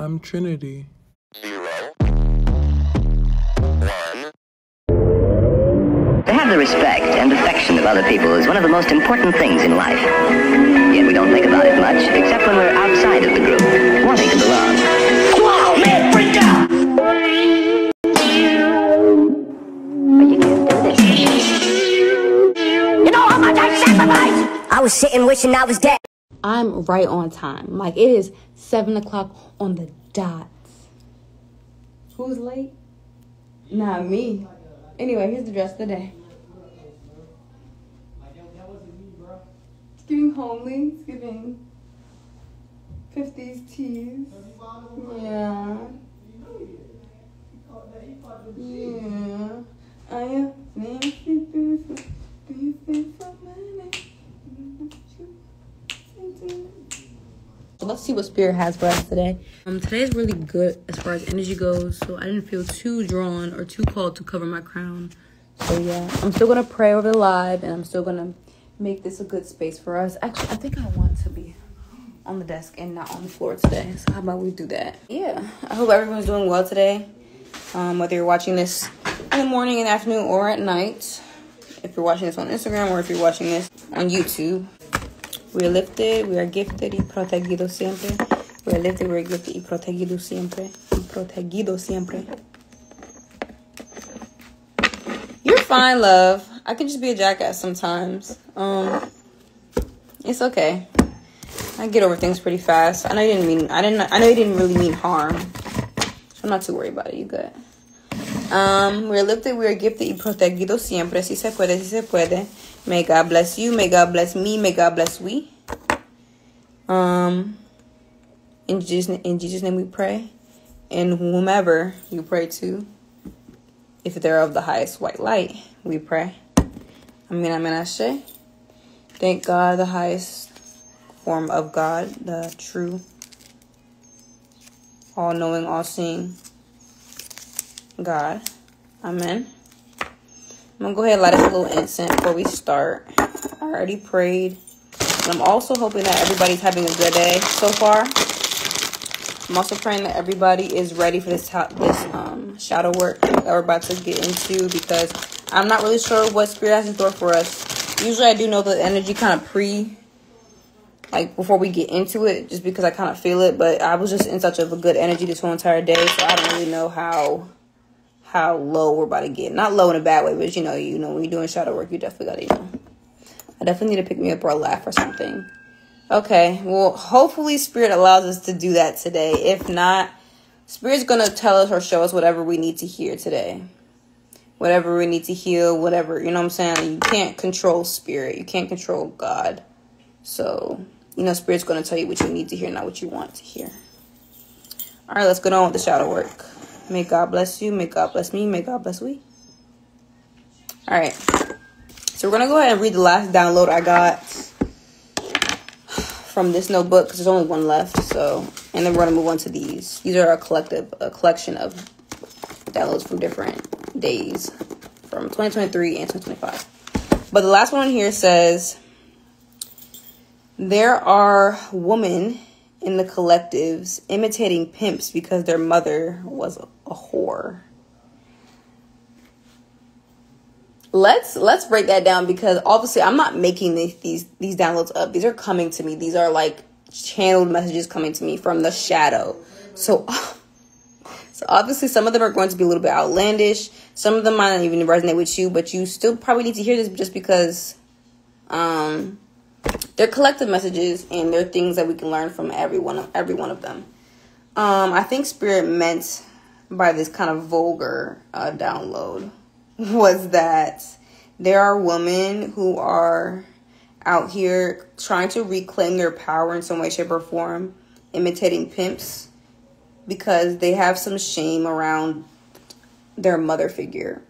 I'm Trinity. 0, 1. To have the respect and affection of other people is one of the most important things in life. Yet we don't think about it much, except when we're outside of the group, wanting to belong. Wow, man, freak out! But you can't do this. You know how much I sacrificed? I was sitting wishing I was dead. I'm right on time. Like, it is 7 o'clock on the dot. Who's late? Not me. Anyway, here's the dress of the day. It's giving homely. It's giving 50s teas. Yeah. Yeah. I am fancy. So let's see what Spirit has for us today. Today is really good as far as energy goes, so I didn't feel too drawn or too called to cover my crown. So yeah, I'm still gonna pray over the live, and I'm still gonna make this a good space for us. Actually, I think I want to be on the desk and not on the floor today. So how about we do that? Yeah, I hope everyone's doing well today. Whether you're watching this in the morning, in the afternoon, or at night. If you're watching this on Instagram or if you're watching this on YouTube. We are lifted, we are gifted y protegidos siempre. We are lifted, we are gifted y protegidos siempre. Y protegidos siempre. You're fine, love. I can just be a jackass sometimes. It's okay. I get over things pretty fast. I know you didn't really mean harm. So I'm not too worried about it. You good. We are lifted, we are gifted y protegidos siempre. Si se puede, si se puede. May God bless you. May God bless me. May God bless we. In Jesus' name we pray. And whomever you pray to, if they're of the highest white light, we pray. Amen, amen, ashe. Thank God, the highest form of God, the true, all-knowing, all-seeing God. Amen. I'm going to go ahead and light us a little incense before we start. I already prayed. And I'm also hoping that everybody's having a good day so far. I'm also praying that everybody is ready for this shadow work that we're about to get into, because I'm not really sure what Spirit has in store for us. Usually I do know the energy kind of before we get into it, just because I kind of feel it. But I was just in such of a good energy this whole entire day, so I don't really know how low we're about to get. Not low in a bad way, but you know, when you're doing shadow work, you definitely gotta, I definitely need to pick me up or a laugh or something. Okay, well, hopefully Spirit allows us to do that today. If not, Spirit's gonna tell us or show us whatever we need to hear today. Whatever we need to heal, whatever, you know what I'm saying? You can't control Spirit. You can't control God. So, Spirit's gonna tell you what you need to hear, not what you want to hear. All right, let's get on with the shadow work. May God bless you. May God bless me. May God bless we. All right. So we're going to go ahead and read the last download I got from this notebook, because there's only one left. So, and then we're going to move on to these. These are a collection of downloads from different days from 2023 and 2025. But the last one here says, there are women in the collectives imitating pimps because their mother was a whore. Let's break that down, because obviously I'm not making these downloads up. These are coming to me. These are like channeled messages coming to me from the shadow. So obviously some of them are going to be a little bit outlandish. Some of them might not even resonate with you, but you still probably need to hear this just because they're collective messages, and they're things that we can learn from every one of them. I think Spirit meant by this kind of vulgar download was that there are women who are out here trying to reclaim their power in some way, shape, or form, imitating pimps, because they have some shame around their mother figure.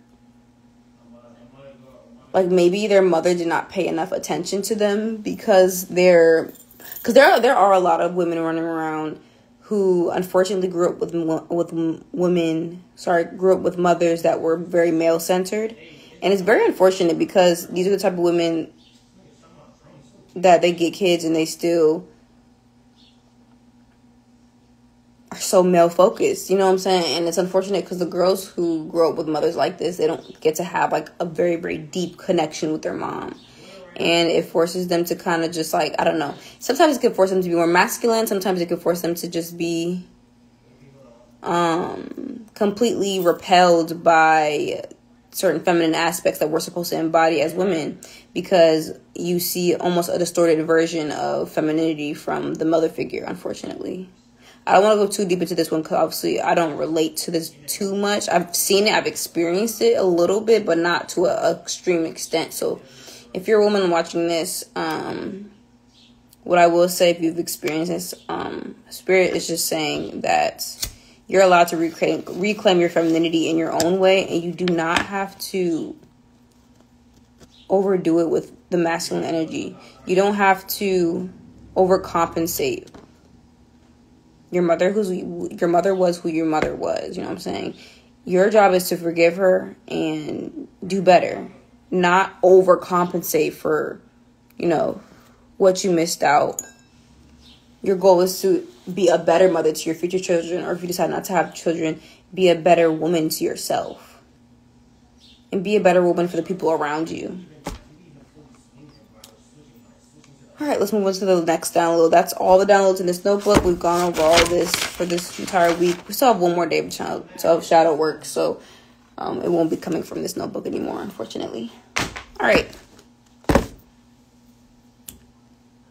Like, maybe their mother did not pay enough attention to them, because there are a lot of women running around who unfortunately grew up with mothers that were very male centered. And it's very unfortunate, because these are the type of women that they get kids and they still are so male focused, you know what I'm saying? And it's unfortunate because the girls who grow up with mothers like this, they don't get to have like a very, very deep connection with their mom. And it forces them to kind of just like, I don't know. Sometimes it can force them to be more masculine. Sometimes it can force them to just be completely repelled by certain feminine aspects that we're supposed to embody as women, because you see almost a distorted version of femininity from the mother figure, unfortunately. I don't want to go too deep into this one because obviously I don't relate to this too much. I've seen it, I've experienced it a little bit, but not to an extreme extent. So if you're a woman watching this, what I will say, if you've experienced this, Spirit is just saying that you're allowed to reclaim your femininity in your own way, and you do not have to overdo it with the masculine energy. You don't have to overcompensate. Your mother was who your mother was, you know what I'm saying? Your job is to forgive her and do better, not overcompensate for, you know, what you missed out. Your goal is to be a better mother to your future children, or if you decide not to have children, be a better woman to yourself. And be a better woman for the people around you. Alright, let's move on to the next download. That's all the downloads in this notebook. We've gone over all this for this entire week. We still have one more day of shadow work, so it won't be coming from this notebook anymore, unfortunately. Alright.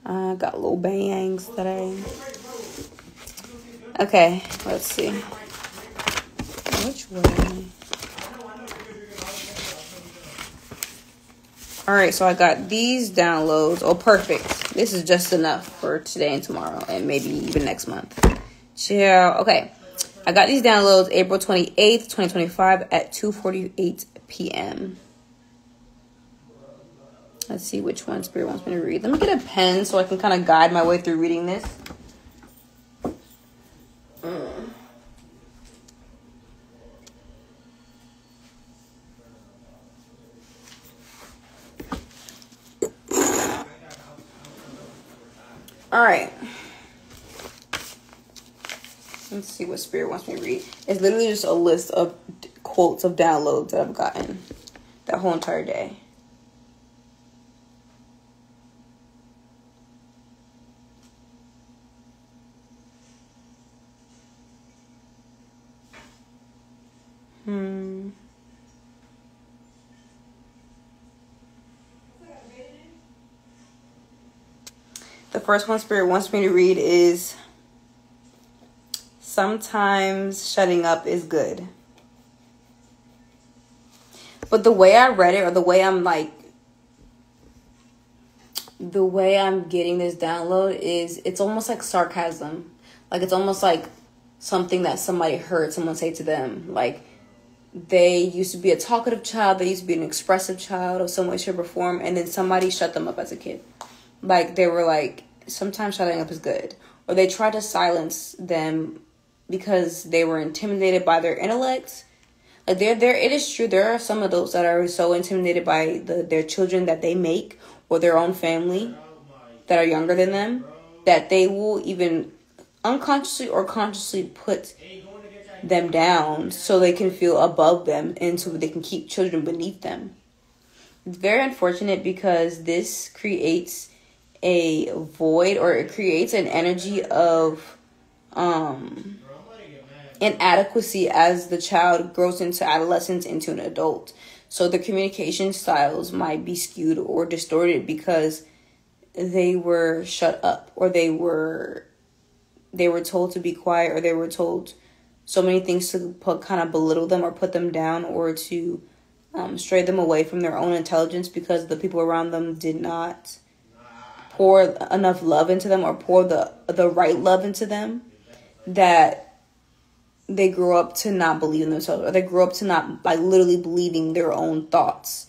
I got little bangs today. Okay, let's see. Which way? Alright, so I got these downloads. Oh, perfect. This is just enough for today and tomorrow, and maybe even next month. Chill. Okay. I got these downloads April 28th, 2025 at 2:48 p.m. Let's see which one Spirit wants me to read. Let me get a pen so I can kind of guide my way through reading this. All right. Let's see what Spirit wants me to read. It's literally just a list of quotes of downloads that I've gotten that whole entire day. The first one Spirit wants me to read is, sometimes shutting up is good. But the way I read it, or the way I'm getting this download is, it's almost like sarcasm. Like, it's almost like something that somebody heard someone say to them. Like, they used to be a talkative child, they used to be an expressive child of some way, shape, or form, and then somebody shut them up as a kid. Like, they were like, sometimes shutting up is good. Or they tried to silence them because they were intimidated by their intellect. Like, it is true, there are some adults that are so intimidated by their children that they make, or their own family that are younger than them, that they will even unconsciously or consciously put them down so they can feel above them, and so they can keep children beneath them. It's very unfortunate because this creates a void, or it creates an energy of inadequacy as the child grows into adolescence, into an adult. So the communication styles might be skewed or distorted because they were shut up, or they were told to be quiet, or they were told so many things to kind of belittle them or put them down, or to stray them away from their own intelligence because the people around them did not pour enough love into them, or pour the right love into them, that they grew up to not believe in themselves, or they grew up to not, like, literally believing their own thoughts,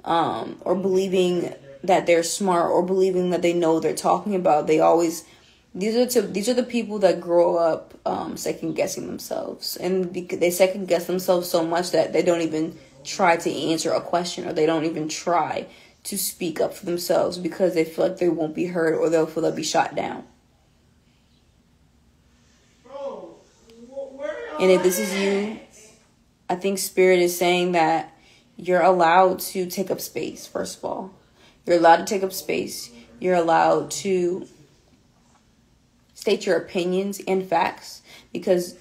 or believing that they're smart, or believing that they know what they're talking about. These are the people that grow up second guessing themselves, and they second guess themselves so much that they don't even try to answer a question, or they don't even try to speak up for themselves because they feel like they won't be heard, or they'll feel they'll be shot down. And if this is you, I think Spirit is saying that you're allowed to take up space, first of all. You're allowed to take up space. You're allowed to state your opinions and facts, because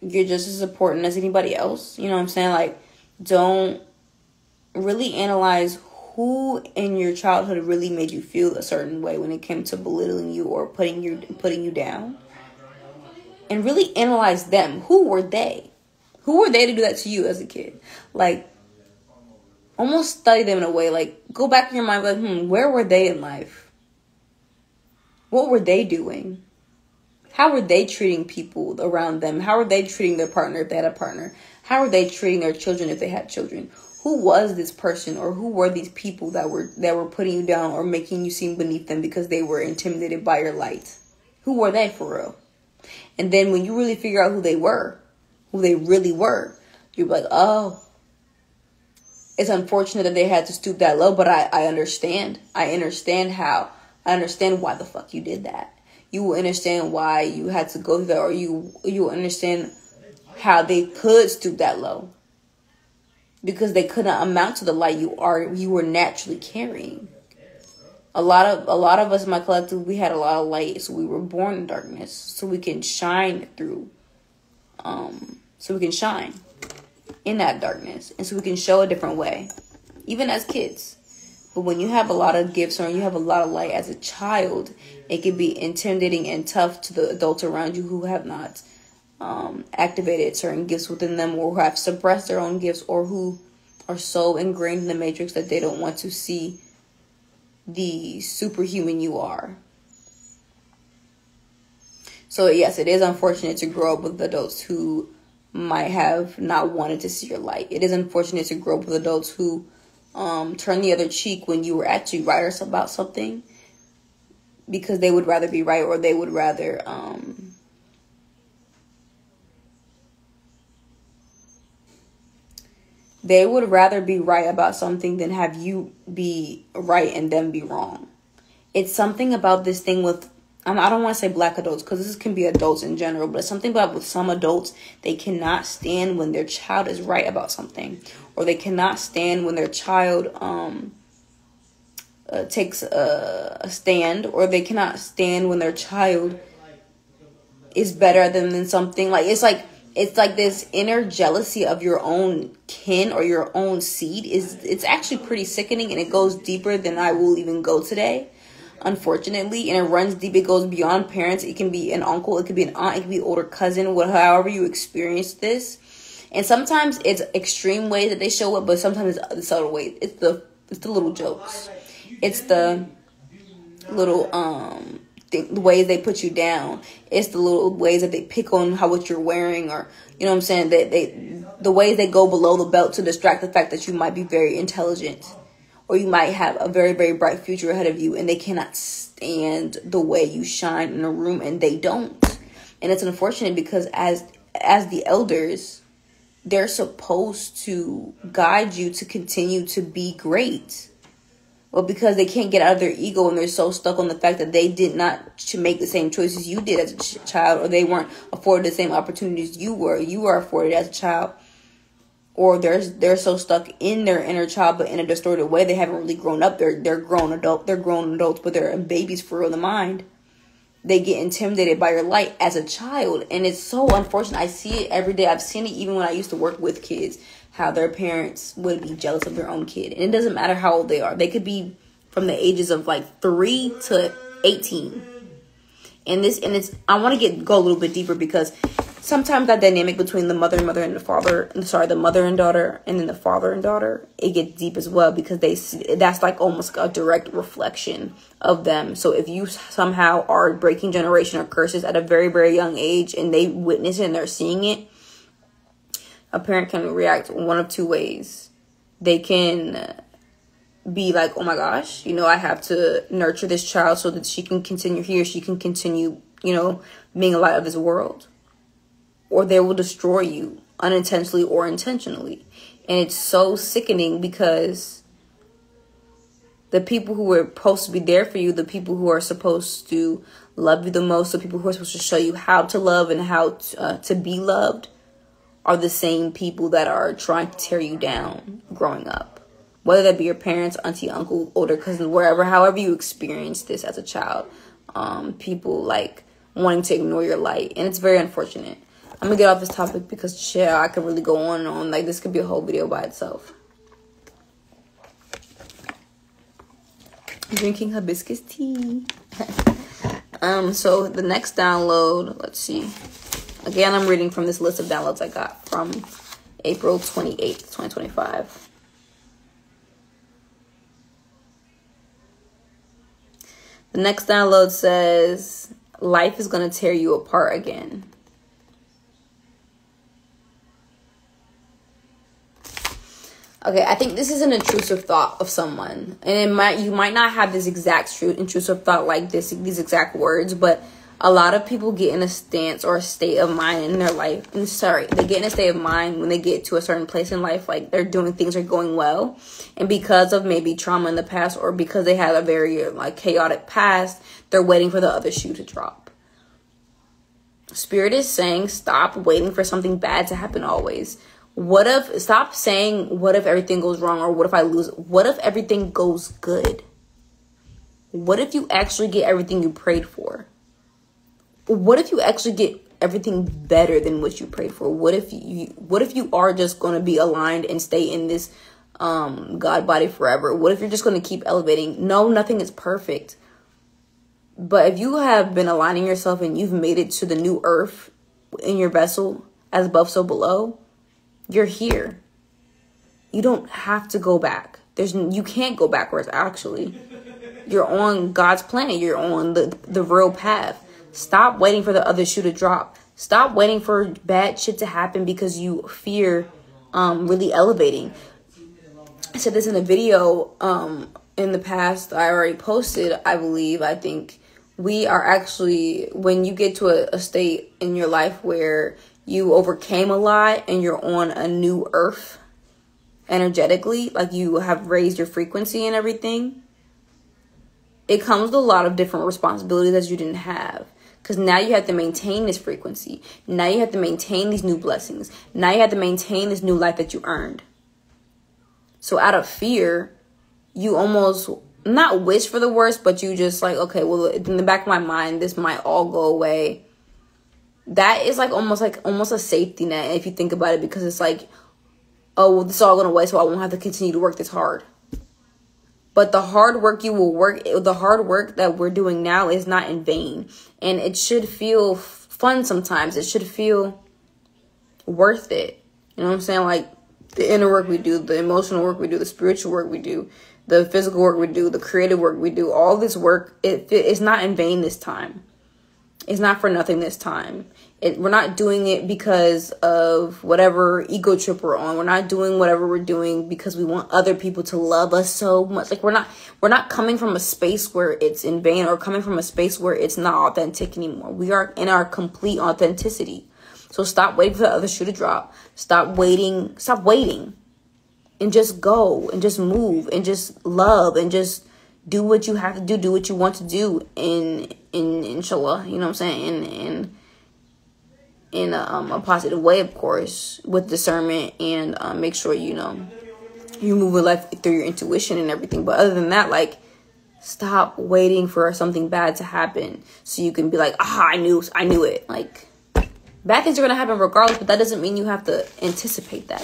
you're just as important as anybody else. You know what I'm saying? Like, don't really analyze who in your childhood really made you feel a certain way when it came to belittling you or putting you down. And really analyze them. Who were they? Who were they to do that to you as a kid? Like, almost study them in a way. Like, go back in your mind, like, where were they in life? What were they doing? How were they treating people around them? How were they treating their partner if they had a partner? How were they treating their children if they had children? Who was this person, or who were these people that were putting you down or making you seem beneath them because they were intimidated by your light? Who were they for real? And then when you really figure out who they really were, you're like, oh, it's unfortunate that they had to stoop that low, but I understand. I understand why the fuck you did that. You will understand why you had to go through that, or you will understand how they could stoop that low. Because they couldn't amount to the light you were naturally carrying. A lot of us in my collective, we had a lot of light, so we were born in darkness, so we can shine through. So we can shine in that darkness, and so we can show a different way, even as kids. But when you have a lot of gifts, or you have a lot of light as a child, it can be intimidating and tough to the adults around you who have not activated certain gifts within them, or who have suppressed their own gifts, or who are so ingrained in the matrix that they don't want to see the superhuman you are. So yes, it is unfortunate to grow up with adults who might have not wanted to see your light. It is unfortunate to grow up with adults who turn the other cheek when you were actually right about something, because they would rather be right, or they would rather be right about something than have you be right and them be wrong. It's something about this thing with, I don't want to say black adults, because this can be adults in general, but it's something about with some adults, they cannot stand when their child is right about something, or they cannot stand when their child takes a stand, or they cannot stand when their child is better than something. Like, it's like this inner jealousy of your own kin or your own seed. It's actually pretty sickening, and it goes deeper than I will even go today, unfortunately. And it runs deep. It goes beyond parents. It can be an uncle, it could be an aunt, it could be an older cousin, however you experience this. And sometimes it's extreme ways that they show up, but sometimes it's the subtle ways. It's the little jokes. It's the little the ways they put you down. It's the little ways that they pick on what you're wearing, or you know what I'm saying, the ways they go below the belt to distract the fact that you might be very intelligent, or you might have a very, very bright future ahead of you, and they cannot stand the way you shine in a room, and they don't. And it's unfortunate, because as the elders, they're supposed to guide you to continue to be great. But because they can't get out of their ego, and they're so stuck on the fact that they did not make the same choices you did as a child, or they weren't afforded the same opportunities you were afforded as a child, or they're so stuck in their inner child but in a distorted way, they haven't really grown up. They're grown adults, but they're babies for real in the mind. They get intimidated by your light as a child, and it's so unfortunate. I see it every day. I've seen it even when I used to work with kids, how their parents would be jealous of their own kid. And it doesn't matter how old they are. They could be from the ages of like 3 to 18. And I want to go a little bit deeper, because sometimes that dynamic between the mother and the mother and daughter, and then the father and daughter, it gets deep as well, because that's like almost a direct reflection of them. So if you somehow are breaking generational curses at a very, very young age, and they witness it and they're seeing it, a parent can react one of two ways. They can be like, oh my gosh, I have to nurture this child so that she can continue being a light of this world. Or they will destroy you unintentionally or intentionally. And it's so sickening, because the people who are supposed to be there for you, the people who are supposed to love you the most, the people who are supposed to show you how to love and how to be loved, are the same people that are trying to tear you down growing up. Whether that be your parents, auntie, uncle, older cousins, wherever, however you experienced this as a child. People like wanting to ignore your light. And it's very unfortunate. I'm gonna get off this topic because shit, I could really go on and on. Like, this could be a whole video by itself. Drinking hibiscus tea. So the next download, let's see. Again, I'm reading from this list of downloads I got from April 28th, 2025. The next download says, life is going to tear you apart again. Okay, I think this is an intrusive thought of someone. And you might not have this exact intrusive thought like these exact words, but a lot of people get in a stance or a state of mind in their life. They get in a state of mind when they get to a certain place in life, like they're doing things are going well. And because of maybe trauma in the past, or because they had a very like chaotic past, they're waiting for the other shoe to drop. Spirit is saying, stop waiting for something bad to happen always. Stop saying, what if everything goes wrong, or what if I lose? What if everything goes good? What if you actually get everything you prayed for? What if you actually get everything better than what you prayed for? What if you are just going to be aligned and stay in this God body forever? What if you're just going to keep elevating? No, nothing is perfect. But if you have been aligning yourself and you've made it to the new earth in your vessel, as above, so below, you're here. You don't have to go back. You can't go backwards, actually. You're on God's planet. You're on the real path. Stop waiting for the other shoe to drop. Stop waiting for bad shit to happen because you fear really elevating. I said this in a video in the past I already posted, I think. We are actually, when you get to a state in your life where you overcame a lot and you're on a new earth energetically, like you have raised your frequency and everything, it comes with a lot of different responsibilities that you didn't have. Because now you have to maintain this frequency. Now you have to maintain these new blessings. Now you have to maintain this new life that you earned. So out of fear, you almost not wish for the worst, but you just like, okay, well, in the back of my mind, this might all go away. That is almost a safety net if you think about it, because it's like, oh, well, this is all going away, so I won't have to continue to work this hard. But the hard work the hard work that we're doing now is not in vain. And it should feel fun sometimes. It should feel worth it. You know what I'm saying? Like the inner work we do, the emotional work we do, the spiritual work we do, the physical work we do, the creative work we do, all this work, it's not in vain this time. It's not for nothing this time. We're not doing it because of whatever ego trip we're on. We're not doing whatever we're doing because we want other people to love us so much. Like we're not coming from a space where it's in vain, or coming from a space where it's not authentic anymore. We are in our complete authenticity. So stop waiting for the other shoe to drop. Stop waiting. And just go and just move and just love and just do what you have to do. Do what you want to do in inshallah, you know what I'm saying? In a positive way, of course, with discernment, and make sure, you move in life through your intuition and everything. But other than that, like, stop waiting for something bad to happen so you can be like, I knew it. Like, bad things are going to happen regardless, but that doesn't mean you have to anticipate that,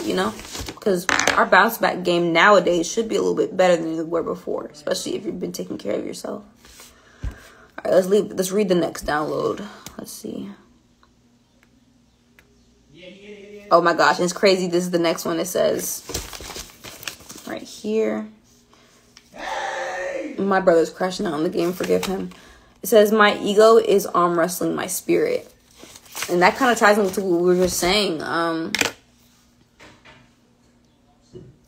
because our bounce back game nowadays should be a little bit better than it were before, especially if you've been taking care of yourself. All right, let's read the next download. Let's see. Oh my gosh, it's crazy. This is the next one. It says right here. My brother's crashing out on the game. Forgive him. It says, my ego is arm wrestling my spirit. And that kind of ties into what we were just saying.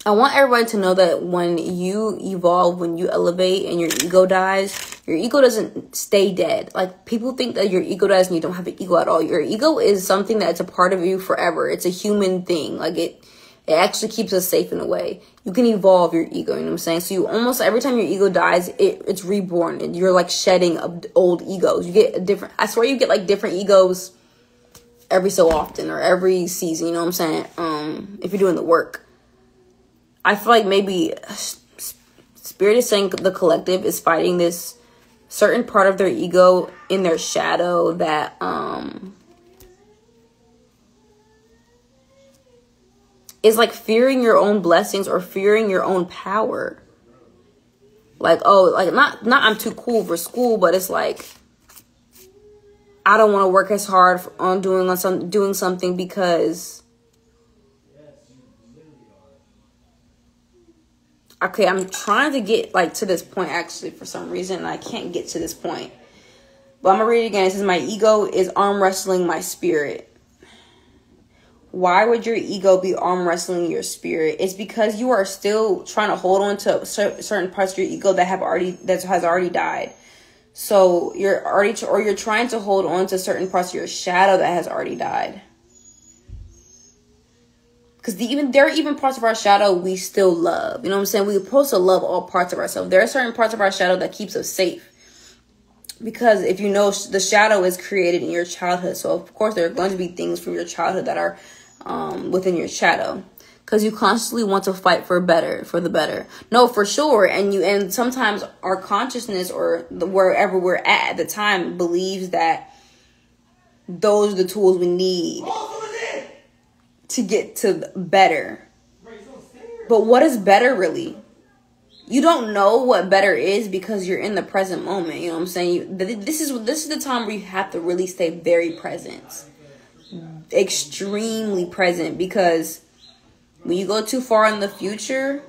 I want everybody to know that when you evolve, when you elevate and your ego dies, your ego doesn't stay dead. Like, people think that your ego dies and you don't have an ego at all. Your ego is something that's a part of you forever. It's a human thing. Like, it actually keeps us safe in a way. You can evolve your ego, you know what I'm saying? So you almost, every time your ego dies, it's reborn. And you're like shedding old egos. You get I swear you get like different egos every so often or every season, you know what I'm saying? If you're doing the work. I feel like maybe Spirit is saying the collective is fighting this certain part of their ego in their shadow that is like fearing your own blessings or fearing your own power. Like, oh, like not I'm too cool for school, but it's like I don't want to work as hard on doing something because okay, I'm trying to get like to this point actually for some reason, and I can't get to this point. But I'm gonna read it again. It says, my ego is arm wrestling my spirit. Why would your ego be arm wrestling your spirit? It's because you are still trying to hold on to certain parts of your ego that has already died. So you're trying to hold on to certain parts of your shadow that has already died. Because there are even parts of our shadow we still love. You know what I'm saying? We're supposed to love all parts of ourselves. There are certain parts of our shadow that keeps us safe. Because if you know, the shadow is created in your childhood. So of course there are going to be things from your childhood that are within your shadow, because you constantly want to fight for the better. No, for sure. And sometimes our consciousness or wherever we're at the time believes that those are the tools we need to get to better. But what is better really? You don't know what better is because you're in the present moment. You know what I'm saying? This is the time where you have to really stay very present. Extremely present, because when you go too far in the future,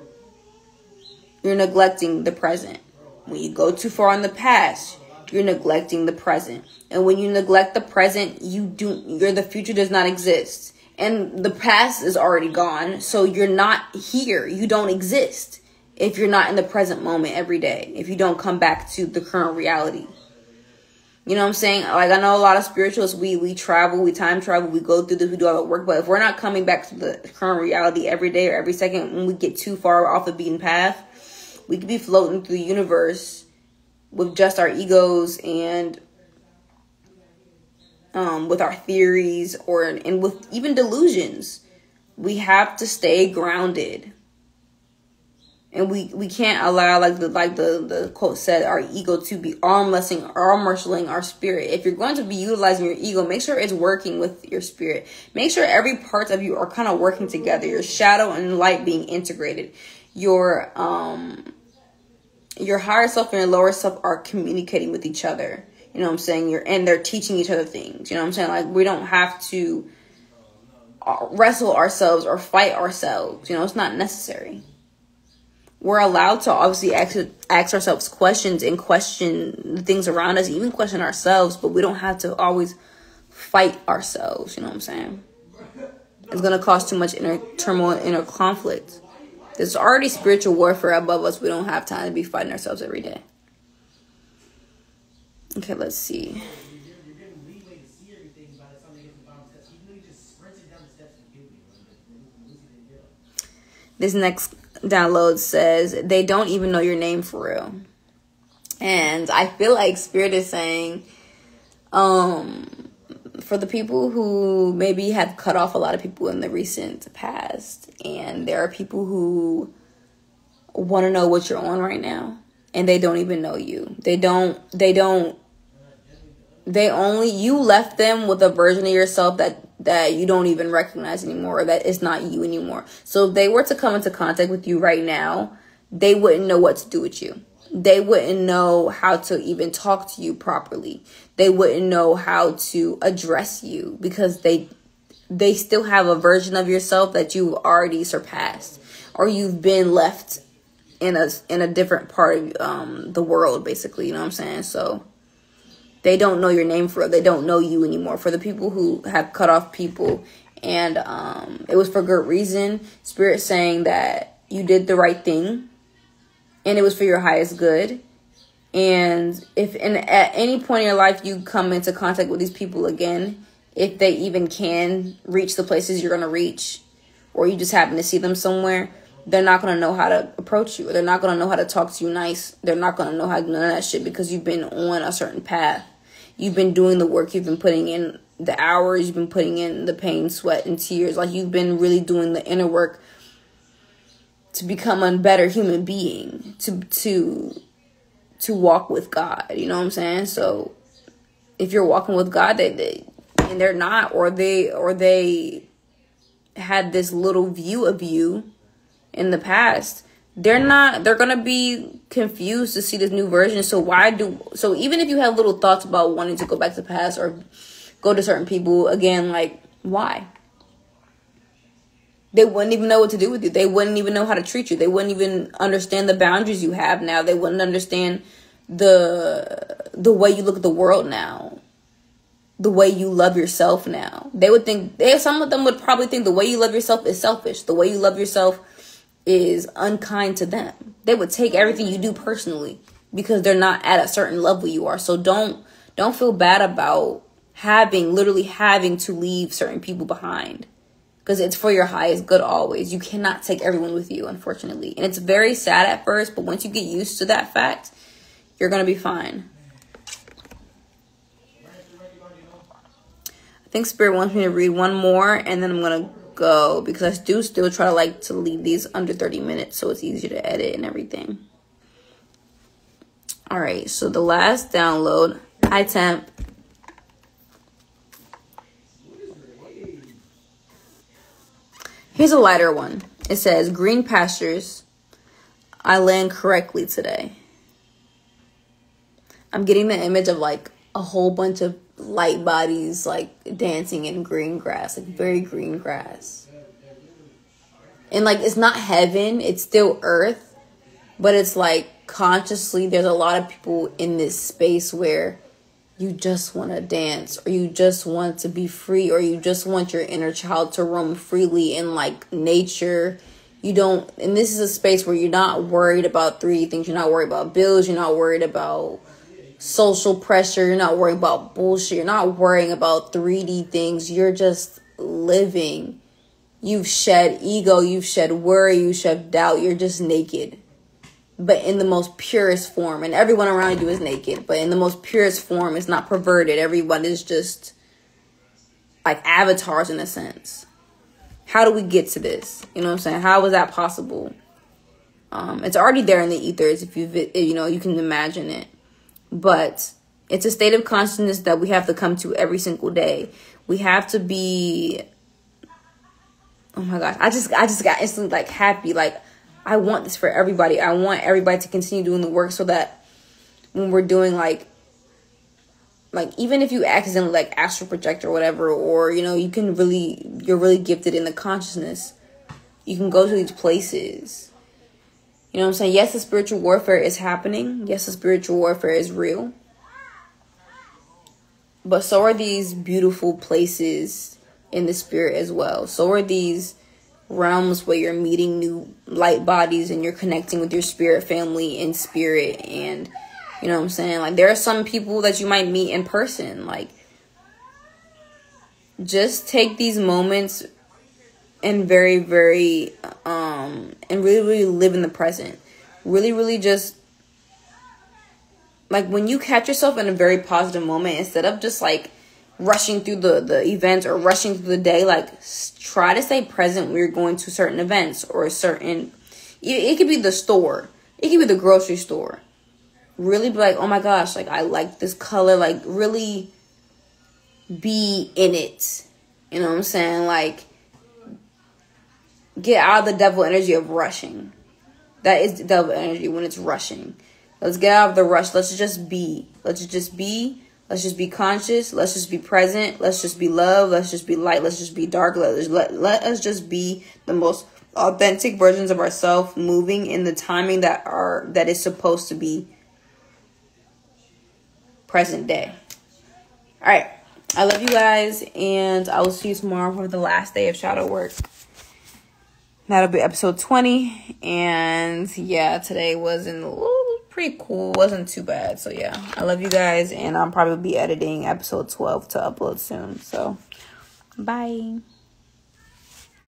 you're neglecting the present. When you go too far in the past, you're neglecting the present. And when you neglect the present, the future does not exist. And the past is already gone, so you're not here. You don't exist if you're not in the present moment every day. If you don't come back to the current reality. You know what I'm saying? Like, I know a lot of spiritualists, we travel, we time travel, we go through this, we do all the work. But if we're not coming back to the current reality every day or every second, when we get too far off the beaten path, we could be floating through the universe with just our egos and with our theories and with even delusions. We have to stay grounded. And we can't allow, like the quote said, our ego to be arm wrestling our spirit. If you're going to be utilizing your ego, make sure it's working with your spirit. Make sure every part of you are kind of working together. Your shadow and light being integrated. Your higher self and your lower self are communicating with each other. You know what I'm saying? And they're teaching each other things. You know what I'm saying? Like, we don't have to wrestle ourselves or fight ourselves. You know, it's not necessary. We're allowed to obviously ask ourselves questions and question the things around us, even question ourselves, but we don't have to always fight ourselves. You know what I'm saying? It's going to cause too much inner turmoil, inner conflict. There's already spiritual warfare above us. We don't have time to be fighting ourselves every day. Okay, let's see. This next download says, they don't even know your name for real. And I feel like Spirit is saying, for the people who maybe have cut off a lot of people in the recent past, and there are people who want to know what you're on right now, and they don't even know you. You left them with a version of yourself that you don't even recognize anymore, or that is not you anymore. So if they were to come into contact with you right now, they wouldn't know what to do with you. They wouldn't know how to even talk to you properly. They wouldn't know how to address you, because they still have a version of yourself that you've already surpassed, or you've been left in a different part of the world, basically. You know what I'm saying? So they don't know your name for real. They don't know you anymore. For the people who have cut off people, and it was for good reason, Spirit saying that you did the right thing, and it was for your highest good. And if at any point in your life you come into contact with these people again, if they even can reach the places you're going to reach, or you just happen to see them somewhere, they're not going to know how to approach you. Or they're not going to know how to talk to you nice. They're not going to know how to do none of that shit, because you've been on a certain path. You've been doing the work. You've been putting in the hours you've been putting in, the pain, sweat, and tears. Like, you've been really doing the inner work to become a better human being, to walk with God. You know what I'm saying? So if you're walking with God, and they're not, or they had this little view of you in the past, they're gonna be confused to see this new version. So even if you have little thoughts about wanting to go back to the past or go to certain people again, like, why? They wouldn't even know what to do with you. They wouldn't even know how to treat you. They wouldn't even understand the boundaries you have now. They wouldn't understand the way you look at the world now, the way you love yourself now. They would think, some of them would probably think the way you love yourself is selfish. The way you love yourself is unkind to them. They would take everything you do personally because they're not at a certain level you are. So don't feel bad about literally having to leave certain people behind, because it's for your highest good always. You cannot take everyone with you, unfortunately. And it's very sad at first, but once you get used to that fact, you're going to be fine. I think Spirit wants me to read one more, and then I'm going to go, because I do still try to leave these under 30 minutes so it's easier to edit and everything. All right, so the last download, high temp. Here's a lighter one. It says, green pastures, I land correctly today. I'm getting the image of like a whole bunch of light bodies like dancing in green grass, like very green grass. And like, it's not heaven, it's still earth, but it's like consciously there's a lot of people in this space where you just want to dance, or you just want to be free, or you just want your inner child to roam freely in like nature. And this is a space where you're not worried about 3D things. You're not worried about bills. You're not worried about social pressure. You're not worried about bullshit. You're not worrying about 3D things. You're just living. You've shed ego. You've shed worry. You shed doubt. You're just naked, but in the most purest form. And everyone around you is naked, but in the most purest form. It's not perverted. Everyone is just like avatars in a sense. How do we get to this? You know what I'm saying? How is that possible? It's already there in the ethers if you can imagine it. But it's a state of consciousness that we have to come to every single day. We have to be, oh my gosh, I just got instantly like happy. Like, I want this for everybody. I want everybody to continue doing the work so that when we're doing like even if you accidentally like astral project or whatever, or, you're really gifted in the consciousness, you can go to these places. You know what I'm saying? Yes, the spiritual warfare is happening. Yes, the spiritual warfare is real. But so are these beautiful places in the spirit as well. So are these realms where you're meeting new light bodies and you're connecting with your spirit family in spirit. And you know what I'm saying? Like, there are some people that you might meet in person. Like, just take these moments and very, very, and really, really live in the present. Really, really just, like, when you catch yourself in a very positive moment, instead of just, like, rushing through the events or rushing through the day, like, try to stay present when you're going to certain events or it could be the store. It could be the grocery store. Really be like, oh my gosh, like, I like this color. Like, really be in it. You know what I'm saying? Like, get out of the devil energy of rushing. That is the devil energy when it's rushing. Let's get out of the rush. Let's just be. Let's just be. Let's just be conscious. Let's just be present. Let's just be love. Let's just be light. Let's just be dark. Let us just be the most authentic versions of ourselves, moving in the timing that is supposed to be present day. All right. I love you guys, and I will see you tomorrow for the last day of shadow work. That'll be episode 20. And yeah, today wasn't pretty cool. Wasn't too bad. So yeah, I love you guys, and I'll probably be editing episode 12 to upload soon. So bye.